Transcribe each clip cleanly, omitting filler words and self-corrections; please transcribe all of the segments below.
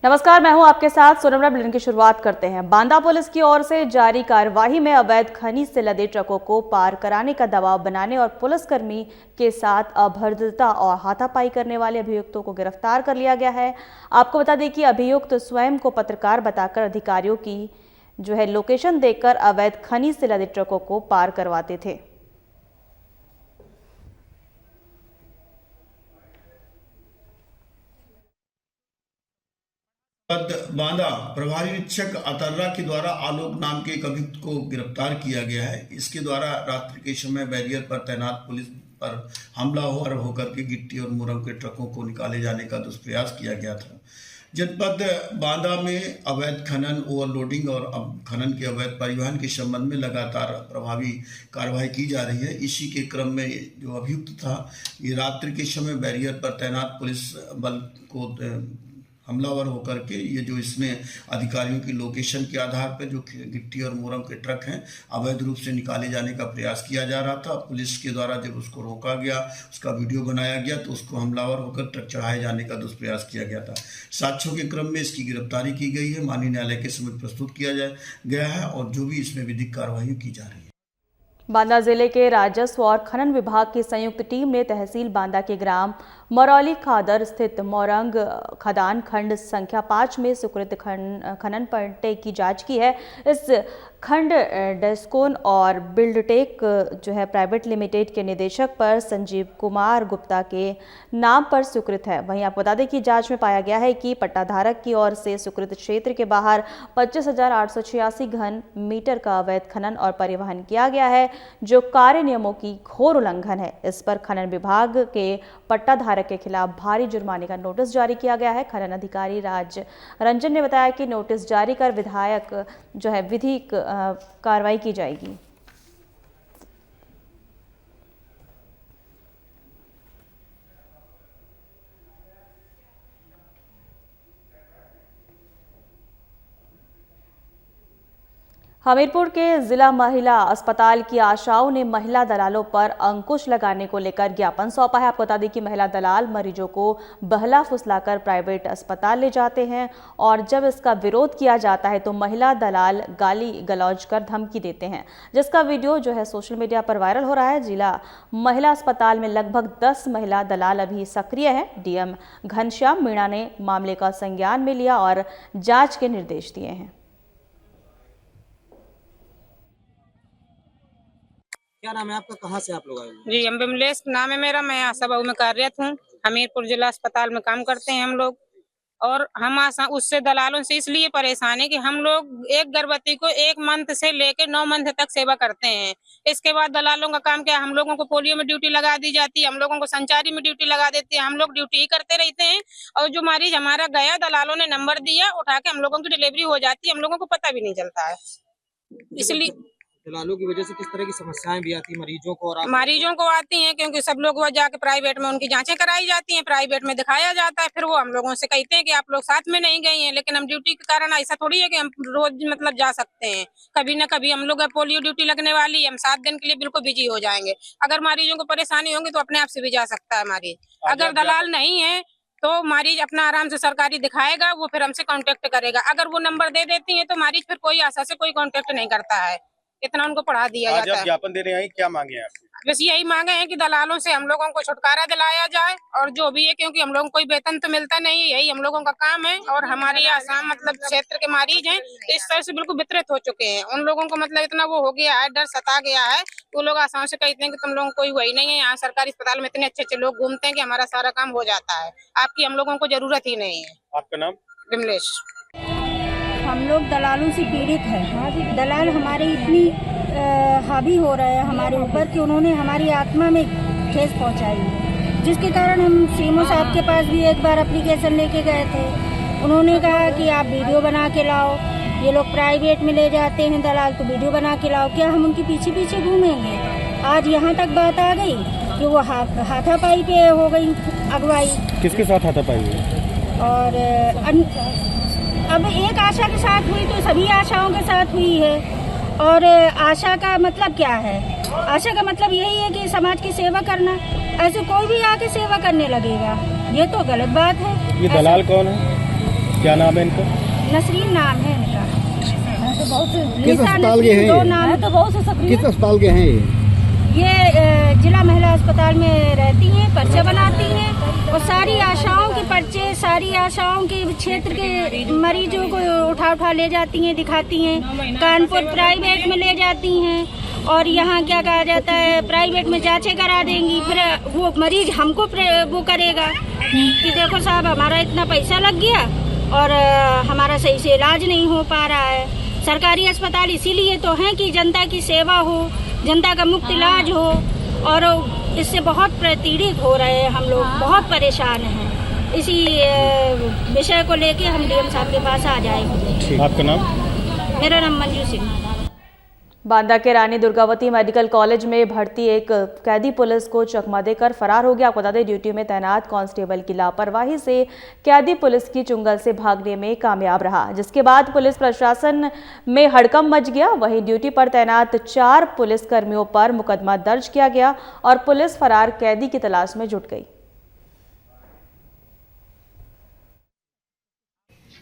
नमस्कार, मैं हूं आपके साथ सोनमरा। बुलेटिन की शुरुआत करते हैं। बांदा पुलिस की ओर से जारी कार्यवाही में अवैध खनिज से लदे ट्रकों को पार कराने का दबाव बनाने और पुलिसकर्मी के साथ अभद्रता और हाथापाई करने वाले अभियुक्तों को गिरफ्तार कर लिया गया है। आपको बता दें कि अभियुक्त स्वयं को पत्रकार बताकर अधिकारियों की लोकेशन देकर अवैध खनिज से लदे ट्रकों को पार करवाते थे। बांदा प्रभारी निरीक्षक अतर्रा के द्वारा आलोक नाम के एक अभियुक्त को गिरफ्तार किया गया है। इसके द्वारा रात्रि के समय बैरियर पर तैनात पुलिस पर हमलावर होकर के गिट्टी और मुरम के ट्रकों को निकाले जाने का दुष्प्रयास किया गया था। जनपद बांदा में अवैध खनन, ओवरलोडिंग और खनन के अवैध परिवहन के संबंध में लगातार प्रभावी कार्रवाई की जा रही है। इसी के क्रम में जो अभियुक्त था, ये रात्रि के समय बैरियर पर तैनात पुलिस बल को हमलावर होकर के इसने अधिकारियों की लोकेशन के आधार पर जो गिट्टी और मुरम के ट्रक हैं अवैध रूप से निकाले जाने का प्रयास किया जा रहा था। पुलिस के द्वारा जब उसको रोका गया, उसका वीडियो बनाया गया, तो उसको हमलावर होकर ट्रक चढ़ाए जाने का दुष्प्रयास किया गया था। साक्ष्यों के क्रम में इसकी गिरफ्तारी की गई है, माननीय न्यायालय के समक्ष प्रस्तुत किया गया है और जो भी इसमें विधिक कार्रवाई की जा रही है। बांदा जिले के राजस्व और खनन विभाग की संयुक्त टीम ने तहसील बांदा के ग्राम मरौली खादर स्थित मोरंग खदान खंड संख्या 5 में स्वीकृत खनन पट्टे की जांच की है। इस खंड डेस्कोन और बिल्डटेक प्राइवेट लिमिटेड के निदेशक पर संजीव कुमार गुप्ता के नाम पर स्वीकृत है। वहीं आपको बता दें कि जांच में पाया गया है कि पट्टाधारक की ओर से स्वीकृत क्षेत्र के बाहर 25,886 घन मीटर का अवैध खनन और परिवहन किया गया है, जो कार्य नियमों की घोर उल्लंघन है। इस पर खनन विभाग के पट्टाधारक के खिलाफ भारी जुर्माने का नोटिस जारी किया गया है। खनन अधिकारी राज रंजन ने बताया कि नोटिस जारी कर विधायक विधिक कार्रवाई की जाएगी। हमीरपुर के जिला महिला अस्पताल की आशाओं ने महिला दलालों पर अंकुश लगाने को लेकर ज्ञापन सौंपा है। आपको बता दें कि महिला दलाल मरीजों को बहला फुसलाकर प्राइवेट अस्पताल ले जाते हैं और जब इसका विरोध किया जाता है तो महिला दलाल गाली गलौज कर धमकी देते हैं, जिसका वीडियो सोशल मीडिया पर वायरल हो रहा है। जिला महिला अस्पताल में लगभग 10 महिला दलाल अभी सक्रिय है। डीएम घनश्याम मीणा ने मामले का संज्ञान में लिया और जाँच के निर्देश दिए हैं। क्या नाम है आपका, कहाँ से आप लोग आए? जी, विमलेश नाम है मेरा। मैं आशा बहु में कार्यरत हूँ। हमीरपुर जिला अस्पताल में काम करते हैं हम लोग। और हम उससे दलालों से इसलिए परेशान है कि हम लोग एक गर्भवती को 1 मंथ से लेकर 9 मंथ तक सेवा करते हैं। इसके बाद दलालों का काम क्या है, हम लोगों को पोलियो में ड्यूटी लगा दी जाती है, हम लोगों को संचारी में ड्यूटी लगा देती है। हम लोग ड्यूटी ही करते रहते हैं और जो मरीज हमारा गया, दलालों ने नंबर दिया, उठा के हम लोगों की डिलीवरी हो जाती है। हम लोगों को पता भी नहीं चलता है। इसलिए दलालों की वजह से किस तरह की समस्याएं भी आती है मरीजों को? और मरीजों को आती हैं क्योंकि सब लोग वह जाके प्राइवेट में उनकी जांचें कराई जाती हैं, प्राइवेट में दिखाया जाता है। फिर वो हम लोगों से कहते हैं कि आप लोग साथ में नहीं गई हैं, लेकिन हम ड्यूटी के कारण ऐसा थोड़ी है कि हम रोज जा सकते हैं। कभी न कभी हम लोग पोलियो ड्यूटी लगने वाली, हम 7 दिन के लिए बिल्कुल बिजी हो जाएंगे। अगर मरीजों को परेशानी होगी तो अपने आप से भी जा सकता है मरीज। अगर दलाल नहीं है तो मरीज अपना आराम से सरकारी दिखाएगा, वो फिर हमसे कांटेक्ट करेगा। अगर वो नंबर दे देती है तो मरीज फिर कोई आशा से कोई कांटेक्ट नहीं करता है। इतना उनको पढ़ा दिया जाता है। ज्ञापन देने आई, क्या मांगे हैं आप? बस यही मांगे हैं कि दलालों से हम लोगों को छुटकारा दिलाया जाए और जो भी है, क्योंकि हम लोगों को कोई वेतन तो मिलता नहीं है, यही हम लोगों का काम है। और हमारे आसाम क्षेत्र के मरीज हैं इस तरह से बिल्कुल वितरित हो चुके हैं। उन लोगों को इतना वो हो गया है, डर सता गया है। वो लोग आसाम से कहते हैं कि तुम लोगों को कोई वही नहीं है। यहाँ सरकारी अस्पताल में इतने अच्छे लोग घूमते हैं कि हमारा सारा काम हो जाता है, आपकी हम लोगों को जरूरत ही नहीं है। आपका नाम? विमलेश। हम लोग दलालों से पीड़ित हैं। दलाल हमारे इतनी हावी हो रहे हैं हमारे ऊपर कि उन्होंने हमारी आत्मा में ठेस पहुंचाई है, जिसके कारण हम सीएमओ साहब के पास भी एक बार एप्लीकेशन लेके गए थे। उन्होंने कहा कि आप वीडियो बना के लाओ, ये लोग प्राइवेट में ले जाते हैं दलाल, तो वीडियो बना के लाओ। क्या हम उनके पीछे पीछे घूमेंगे? आज यहाँ तक बात आ गई कि वो हाथापाई पे हो गई अगुवाई। किसके साथ हाथापाई हुई? और अब एक आशा के साथ हुई तो सभी आशाओं के साथ हुई है। और आशा का मतलब क्या है? आशा का मतलब यही है कि समाज की सेवा करना। ऐसे कोई भी आके सेवा करने लगेगा, ये तो गलत बात है। ये दलाल कौन है? क्या नाम है इनका? नसरीन नाम है इनका। किस अस्पताल के हैं दो ये? नाम है तो बहुत से सक्रिय। किस अस्पताल के हैं ये जिला महिला अस्पताल में रहती हैं, पर्चे बनाती हैं और सारी आशाओं के पर्चे, सारी आशाओं के क्षेत्र के मरीजों को उठा ले जाती हैं, दिखाती हैं। कानपुर प्राइवेट में ले जाती हैं और यहाँ क्या कहा जाता है, प्राइवेट में जांचें करा देंगी, फिर वो मरीज हमको वो करेगा कि देखो साहब हमारा इतना पैसा लग गया और हमारा सही से इलाज नहीं हो पा रहा है। सरकारी अस्पताल इसीलिए तो हैं कि जनता की सेवा हो, जनता का मुफ्त इलाज हो, और इससे बहुत पीड़ित हो रहे हैं हम लोग, बहुत परेशान हैं। इसी विषय को लेके हम डीएम साहब के पास आ जाएंगे। आपका नाम? मेरा नाम मंजू सिंह। बांदा के रानी दुर्गावती मेडिकल कॉलेज में भर्ती एक कैदी पुलिस को चकमा देकर फरार हो गया। आपको बता दें, ड्यूटी में तैनात कांस्टेबल की लापरवाही से कैदी पुलिस की चुंगल से भागने में कामयाब रहा, जिसके बाद पुलिस प्रशासन में हड़कंप मच गया। वहीं ड्यूटी पर तैनात 4 पुलिसकर्मियों पर मुकदमा दर्ज किया गया और पुलिस फरार कैदी की तलाश में जुट गई।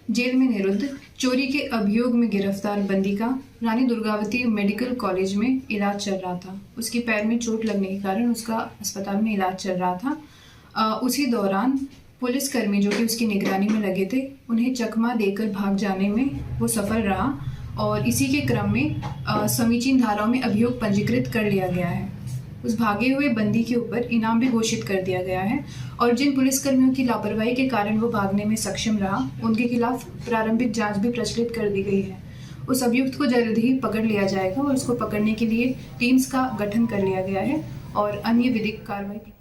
जेल में निरुद्ध चोरी के अभियोग में गिरफ्तार बंदी का रानी दुर्गावती मेडिकल कॉलेज में इलाज चल रहा था। उसकी पैर में चोट लगने के कारण उसका अस्पताल में इलाज चल रहा था। उसी दौरान पुलिसकर्मी जो कि उसकी निगरानी में लगे थे, उन्हें चकमा देकर भाग जाने में वो सफल रहा और इसी के क्रम में समीचीन धाराओं में अभियोग पंजीकृत कर लिया गया है। उस भागे हुए बंदी के ऊपर इनाम भी घोषित कर दिया गया है और जिन पुलिसकर्मियों की लापरवाही के कारण वो भागने में सक्षम रहा, उनके खिलाफ प्रारंभिक जांच भी प्रचलित कर दी गई है। उस अभियुक्त को जल्द ही पकड़ लिया जाएगा और उसको पकड़ने के लिए टीम्स का गठन कर लिया गया है और अन्य विधिक कार्रवाई।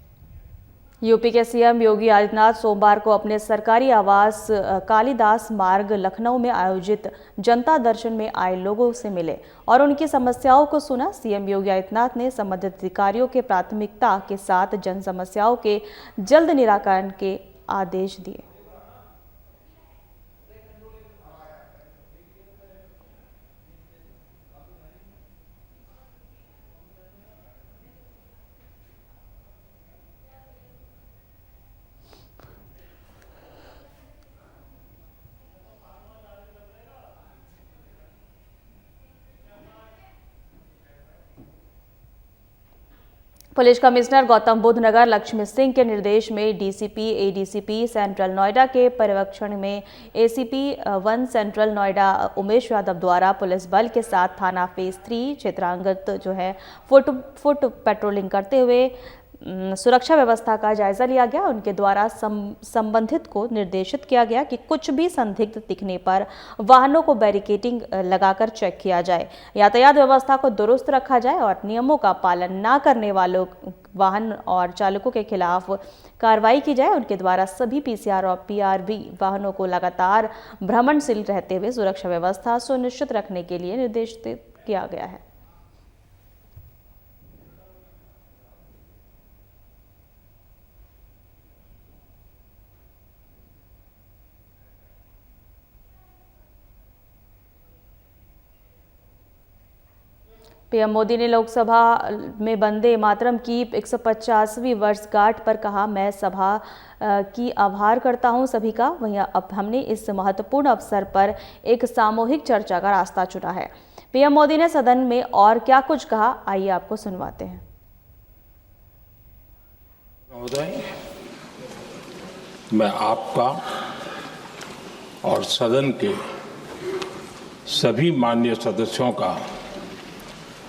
यूपी के सीएम योगी आदित्यनाथ सोमवार को अपने सरकारी आवास कालिदास मार्ग लखनऊ में आयोजित जनता दर्शन में आए लोगों से मिले और उनकी समस्याओं को सुना। सीएम योगी आदित्यनाथ ने संबंधित अधिकारियों के प्राथमिकता के साथ जन समस्याओं के जल्द निराकरण के आदेश दिए। पुलिस कमिश्नर गौतम बुद्ध नगर लक्ष्मी सिंह के निर्देश में डीसीपी एडीसीपी सेंट्रल नोएडा के पर्यवेक्षण में एसीपी 1 सेंट्रल नोएडा उमेश यादव द्वारा पुलिस बल के साथ थाना फेज 3 क्षेत्रांगत फुट पेट्रोलिंग करते हुए सुरक्षा व्यवस्था का जायजा लिया गया। उनके द्वारा संबंधित को निर्देशित किया गया कि कुछ भी संदिग्ध दिखने पर वाहनों को बैरिकेडिंग लगाकर चेक किया जाए, यातायात व्यवस्था को दुरुस्त रखा जाए और नियमों का पालन न करने वालों वाहन और चालकों के खिलाफ कार्रवाई की जाए। उनके द्वारा सभी पीसीआर और पीआरवी वाहनों को लगातार भ्रमणशील रहते हुए सुरक्षा व्यवस्था सुनिश्चित रखने के लिए निर्देशित किया गया है। पीएम मोदी ने लोकसभा में वंदे मातरम की 150वीं वर्षगांठ पर कहा, मैं सभा की आभार करता हूं सभी का। वहीं अब हमने इस महत्वपूर्ण अवसर पर एक सामूहिक चर्चा का रास्ता चुना है। पीएम मोदी ने सदन में और क्या कुछ कहा, आइए आपको सुनवाते हैं। महोदय, मैं आपका और सदन के सभी माननीय सदस्यों का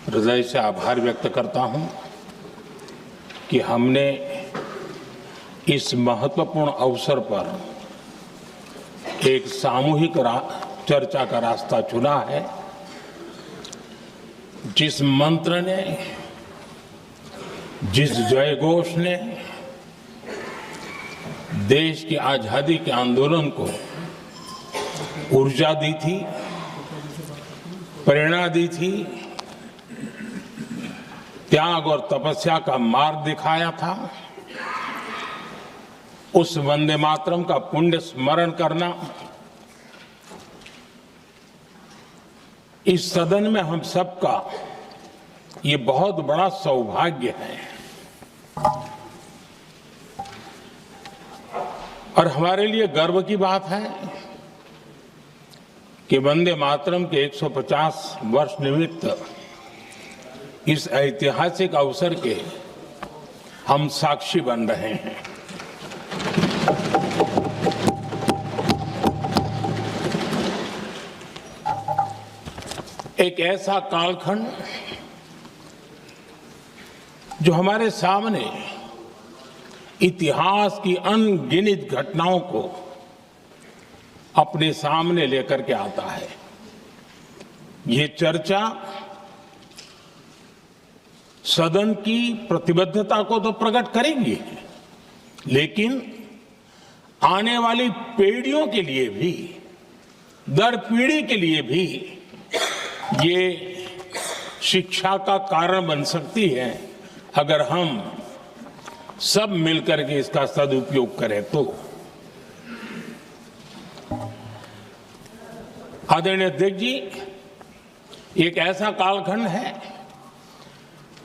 हृदय से आभार व्यक्त करता हूं कि हमने इस महत्वपूर्ण अवसर पर एक सामूहिक चर्चा का रास्ता चुना है, जिस मंत्र ने, जिस जयघोष ने देश की आजादी के आंदोलन को ऊर्जा दी थी, प्रेरणा दी थी, त्याग और तपस्या का मार्ग दिखाया था, उस वंदे मातरम का पुण्य स्मरण करना इस सदन में हम सबका ये बहुत बड़ा सौभाग्य है और हमारे लिए गर्व की बात है कि वंदे मातरम के 150 वर्ष निमित्त इस ऐतिहासिक अवसर के हम साक्षी बन रहे हैं। एक ऐसा कालखंड जो हमारे सामने इतिहास की अनगिनत घटनाओं को अपने सामने लेकर के आता है। ये चर्चा सदन की प्रतिबद्धता को तो प्रकट करेंगी, लेकिन आने वाली पीढ़ियों के लिए भी, दर पीढ़ी के लिए भी ये शिक्षा का कारण बन सकती है अगर हम सब मिलकर के इसका सदुपयोग करें तो। आदरणीय अध्यक्ष जी, एक ऐसा कालखंड है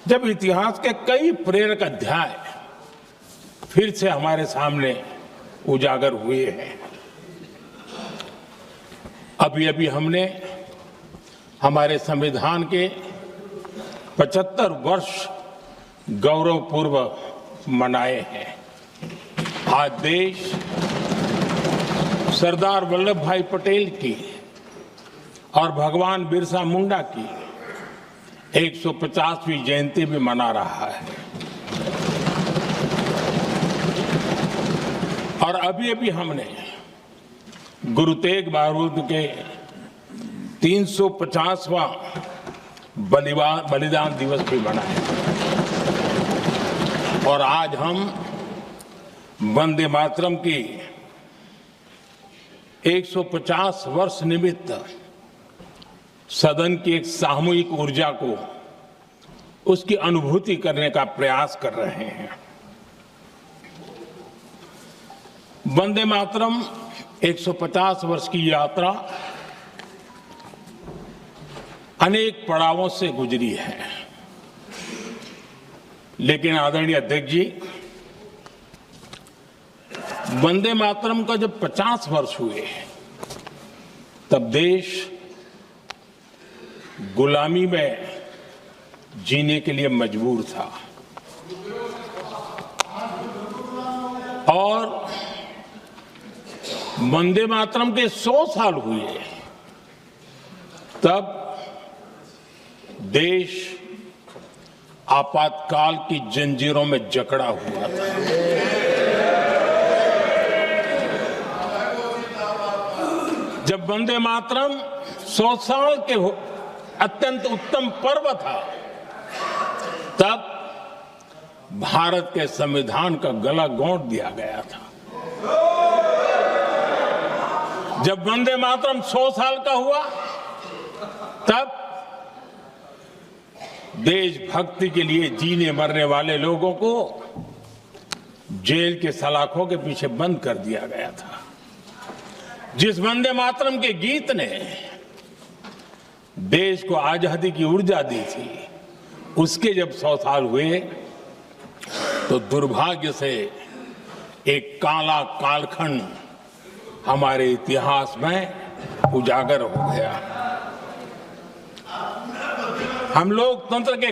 जब इतिहास के कई प्रेरक अध्याय फिर से हमारे सामने उजागर हुए हैं। अभी अभी हमने हमारे संविधान के 75 वर्ष गौरवपूर्व मनाए हैं। आज देश सरदार वल्लभ भाई पटेल की और भगवान बिरसा मुंडा की 150वीं जयंती भी मना रहा है। और अभी अभी हमने गुरु तेग बहादुर के 350वां बलिदान दिवस भी मनाया और आज हम वंदे मातरम की 150 वर्ष निमित्त सदन की एक सामूहिक ऊर्जा को, उसकी अनुभूति करने का प्रयास कर रहे हैं। वंदे मातरम 150 वर्ष की यात्रा अनेक पड़ावों से गुजरी है, लेकिन आदरणीय अध्यक्ष जी, वंदे मातरम का जब 50 वर्ष हुए तब देश गुलामी में जीने के लिए मजबूर था और वंदे मातरम के 100 साल हुए तब देश आपातकाल की जंजीरों में जकड़ा हुआ था। जब वंदे मातरम 100 साल के अत्यंत उत्तम पर्व था, तब भारत के संविधान का गला घोंट दिया गया था। जब वंदे मातरम 100 साल का हुआ, तब देशभक्ति के लिए जीने मरने वाले लोगों को जेल के सलाखों के पीछे बंद कर दिया गया था। जिस वंदे मातरम के गीत ने देश को आजादी की ऊर्जा दी थी, उसके जब 100 साल हुए तो दुर्भाग्य से एक काला कालखंड हमारे इतिहास में उजागर हो गया। हम लोकतंत्र के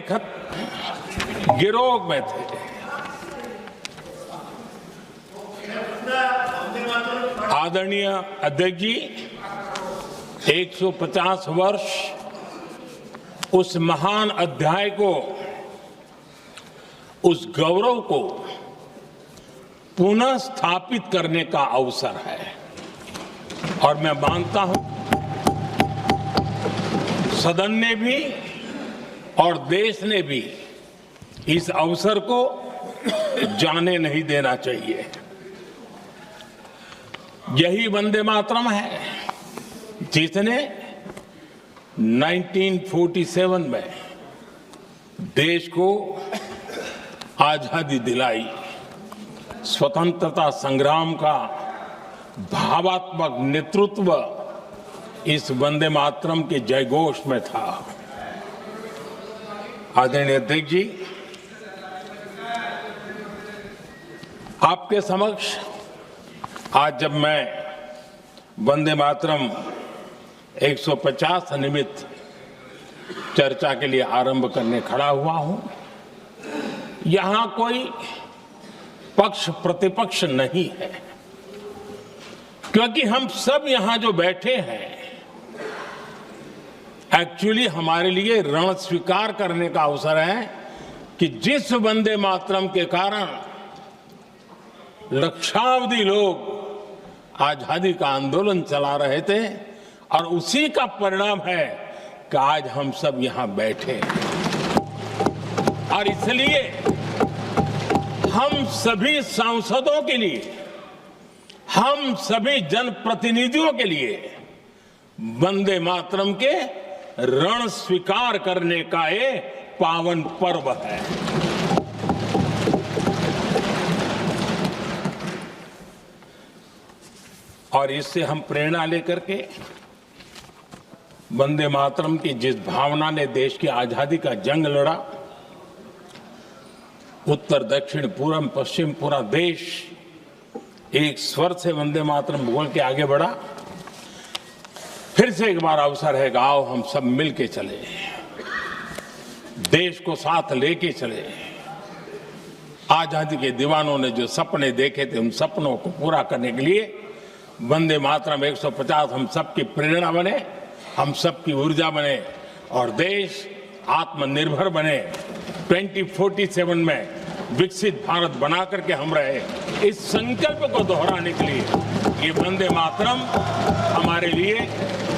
गिरोह में थे। आदरणीय अध्यक्ष जी, 150 वर्ष उस महान अध्याय को, उस गौरव को पुनः स्थापित करने का अवसर है और मैं मानता हूं सदन ने भी और देश ने भी इस अवसर को जाने नहीं देना चाहिए। यही वंदे मातरम है जिसने 1947 में देश को आजादी दिलाई। स्वतंत्रता संग्राम का भावात्मक नेतृत्व इस वंदे मातरम के जयघोष में था। आदरणीय अध्यक्ष जी, आपके समक्ष आज जब मैं वंदे मातरम 150 निमित्त चर्चा के लिए आरंभ करने खड़ा हुआ हूं। यहां कोई पक्ष प्रतिपक्ष नहीं है, क्योंकि हम सब यहां जो बैठे हैं एक्चुअली हमारे लिए रण स्वीकार करने का अवसर है कि जिस वंदे मातरम के कारण लक्षावधि लोग आजादी का आंदोलन चला रहे थे और उसी का परिणाम है कि आज हम सब यहां बैठे हैं। और इसलिए हम सभी सांसदों के लिए, हम सभी जनप्रतिनिधियों के लिए वंदे मातरम के रण स्वीकार करने का ये पावन पर्व है। और इससे हम प्रेरणा लेकर के वंदे मातरम की जिस भावना ने देश की आजादी का जंग लड़ा, उत्तर दक्षिण पूर्व पश्चिम पूरा देश एक स्वर से वंदे मातरम बोल के आगे बढ़ा। फिर से एक बार अवसर है, आओ हम सब मिल के चले, देश को साथ लेके चले। आजादी के दीवानों ने जो सपने देखे थे उन सपनों को पूरा करने के लिए वंदे मातरम 150 हम सबकी प्रेरणा बने, हम सबकी ऊर्जा बने और देश आत्मनिर्भर बने। 2047 में विकसित भारत बना करके हम रहे, इस संकल्प को दोहराने के लिए ये वंदे मातरम हमारे लिए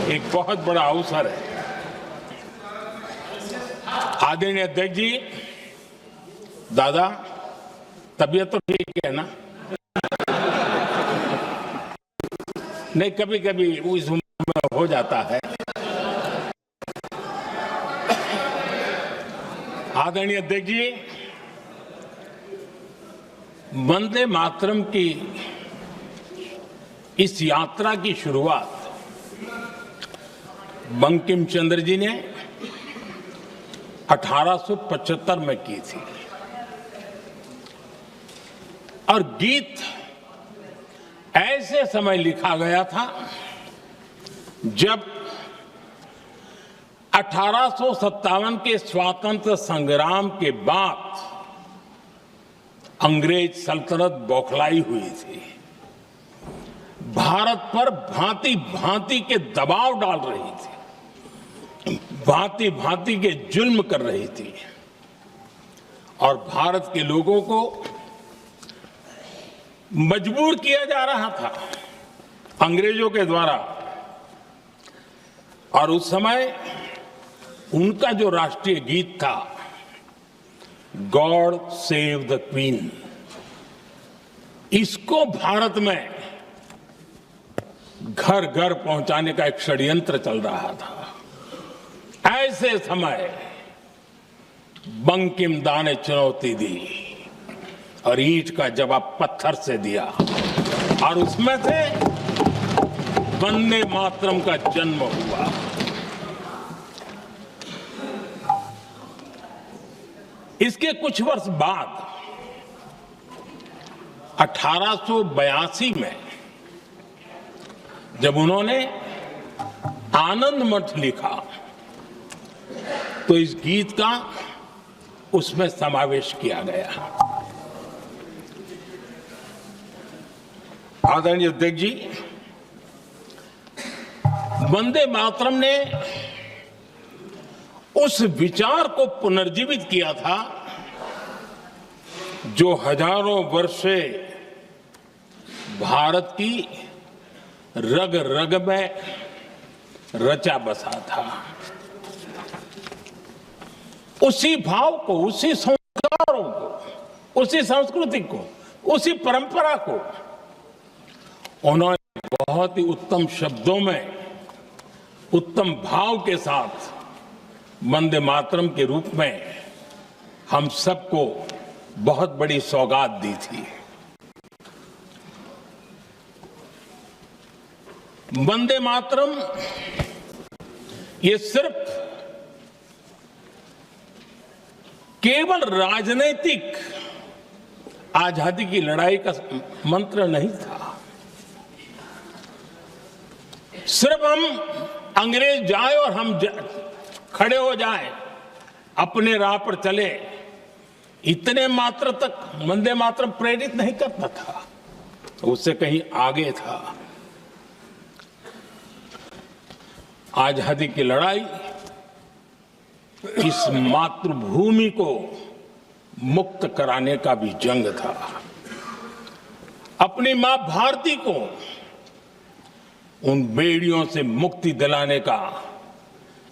एक बहुत बड़ा अवसर है। आदरणीय अध्यक्ष जी, दादा तबीयत तो ठीक है ना? नहीं, कभी कभी उस उम्र में हो जाता है। आदरणीय अध्यक्ष जी, वंदे मातरम की इस यात्रा की शुरुआत बंकिम चंद्र जी ने 1875 में की थी और गीत ऐसे समय लिखा गया था जब 1857 के स्वातंत्र संग्राम के बाद अंग्रेज सल्तनत बौखलाई हुई थी, भारत पर भांति भांति के दबाव डाल रही थी, भांति भांति के जुल्म कर रही थी और भारत के लोगों को मजबूर किया जा रहा था अंग्रेजों के द्वारा। और उस समय उनका जो राष्ट्रीय गीत था, गॉड सेव द क्वीन, इसको भारत में घर घर पहुंचाने का एक षड्यंत्र चल रहा था। ऐसे समय बंकिम दा ने चुनौती दी और ईंट का जवाब पत्थर से दिया और उसमें से वंदे मातरम का जन्म हुआ। इसके कुछ वर्ष बाद 1882 में जब उन्होंने आनंद मठ लिखा तो इस गीत का उसमें समावेश किया गया। आदरणीय अध्यक्ष जी, वंदे मातरम ने उस विचार को पुनर्जीवित किया था जो हजारों वर्ष से भारत की रग रग में रचा बसा था। उसी भाव को, उसी संस्कारों को, उसी संस्कृति को, उसी परंपरा को उन्होंने बहुत ही उत्तम शब्दों में, उत्तम भाव के साथ वंदे मातरम के रूप में हम सबको बहुत बड़ी सौगात दी थी। वंदे मातरम ये सिर्फ केवल राजनीतिक आजादी की लड़ाई का मंत्र नहीं था। सिर्फ हम अंग्रेज जाए और हम खड़े हो जाएं, अपने राह पर चले, इतने मात्र तक वंदे मातरम प्रेरित नहीं करता था, उससे कहीं आगे था। आजादी की लड़ाई इस मातृभूमि को मुक्त कराने का भी जंग था। अपनी मां भारती को उन बेड़ियों से मुक्ति दिलाने का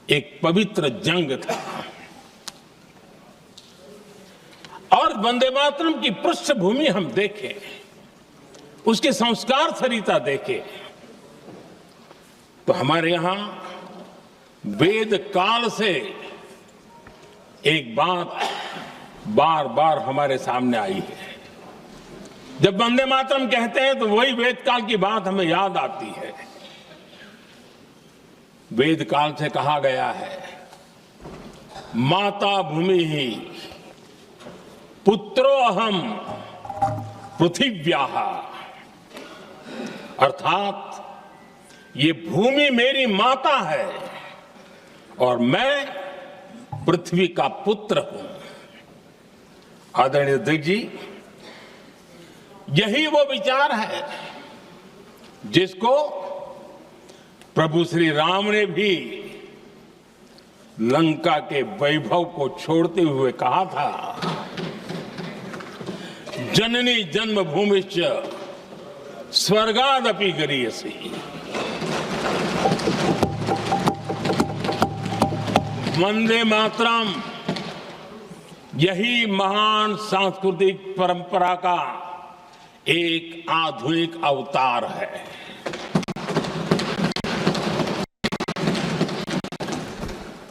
एक पवित्र जंग था। और वंदे मातरम की पृष्ठभूमि हम देखें, उसके संस्कार सरिता देखें, तो हमारे यहां वेद काल से एक बात बार बार हमारे सामने आई है। जब वंदे मातरम कहते हैं तो वही वेद काल की बात हमें याद आती है। वेद काल से कहा गया है, माता भूमि ही पुत्रो अहम पृथिव्याः, अर्थात ये भूमि मेरी माता है और मैं पृथ्वी का पुत्र हूं। आदरणीय अध्यक्ष जी, यही वो विचार है जिसको प्रभु श्री राम ने भी लंका के वैभव को छोड़ते हुए कहा था, जननी जन्मभूमिश्च स्वर्गादपि गरीयसी। वंदे मातरम यही महान सांस्कृतिक परंपरा का एक आधुनिक अवतार है।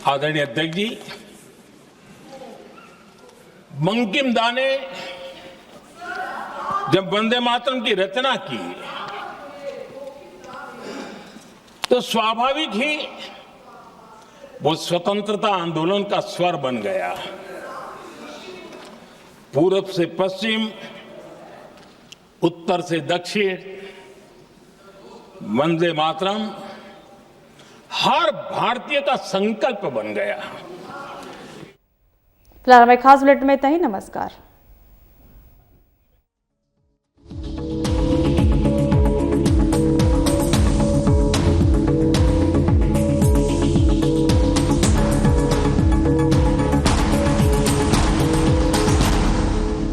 आदरणीय अध्यक्ष जी, बंकिम दा ने जब वंदे मातरम की रचना की तो स्वाभाविक ही वो स्वतंत्रता आंदोलन का स्वर बन गया। पूरब से पश्चिम, उत्तर से दक्षिण, वंदे मातरम हर भारतीय का संकल्प बन गया। फिलहाल हमारे खास बुलेटिन में इतना ही। नमस्कार।